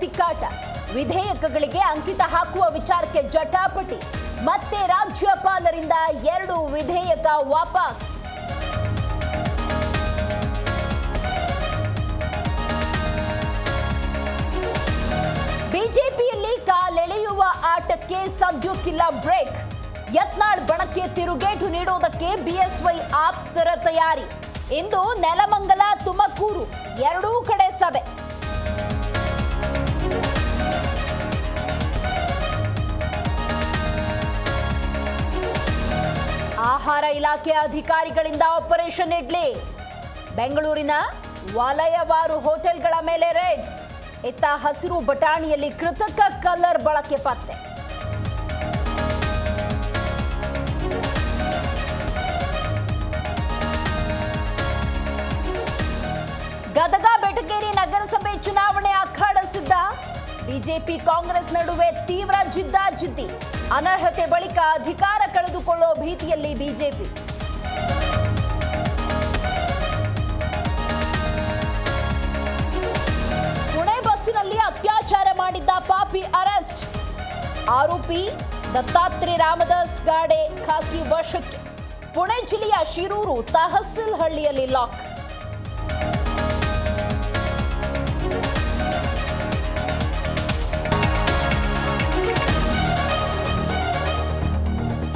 ತಿಕ್ಕಾಟ. ವಿಧೇಯಕಗಳಿಗೆ ಅಂಕಿತ ಹಾಕುವ ವಿಚಾರಕ್ಕೆ ಜಟಾಪಟಿ. ಮತ್ತೆ ರಾಜ್ಯಪಾಲರಿಂದ 2 ವಿಧೇಯಕ ವಾಪಸ್. ಬಿಜೆಪಿಯಲ್ಲಿ ಕಾಲೆಳೆಯುವ ಆಟಕ್ಕೆ ಸದ್ಯಕ್ಕಿಲ್ಲ ಬ್ರೇಕ್. ಯತ್ನಾಳ್ ಬಣಕ್ಕೆ ತಿರುಗೇಟು ನೀಡೋದಕ್ಕೆ ಬಿಎಸ್ವೈ ಆಪ್ತರ ತಯಾರಿ. ಇಂದು ನೆಲಮಂಗಲ, ತುಮಕೂರು ಎರಡೂ ಕಡೆ ಸಭೆ. ಆಹಾರ ಇಲಾಖೆ ಅಧಿಕಾರಿಗಳಿಂದ ಆಪರೇಷನ್ ಇಡ್ಲಿ. ಬೆಂಗಳೂರಿನ ವಲಯವಾರು ಹೋಟೆಲ್ಗಳ ಮೇಲೆ ರೇಡ್. ಇತ್ತ ಹಸಿರು ಬಟಾಣಿಯಲ್ಲಿ ಕೃತಕ ಕಲರ್ ಬಳಕೆ ಪತ್ತೆ. ಗದಗ ಬೆಟಗೇರಿ ನಗರಸಭೆ ಚುನಾವಣೆ ಅಖಾಡ ಸಿದ್ಧ. ಬಿಜೆಪಿ ಕಾಂಗ್ರೆಸ್ ನಡುವೆ ತೀವ್ರ ಜಿದ್ದಾಜಿದ್ದಿ. ಅನರ್ಹತೆ ಬಳಿಕ ಅಧಿಕಾರ ಕಳೆದುಕೊಳ್ಳೋ ಭೀತಿಯಲ್ಲಿ ಬಿಜೆಪಿ. ಪುಣೆ ಬಸ್ಸಿನಲ್ಲಿ ಅತ್ಯಾಚಾರ ಮಾಡಿದ್ದ ಪಾಪಿ ಅರೆಸ್ಟ್. ಆರೋಪಿ ದತ್ತಾತ್ರೇಯ ರಾಮದಾಸ್ ಗಾಡೆ ಖಾಕಿ ವಶಕ್ಕೆ. ಪುಣೆ ಜಿಲ್ಲೆಯ ಶಿರೂರು ತಹಸೀಲ್ ಹಳ್ಳಿಯಲ್ಲಿ ಲಾಕ್.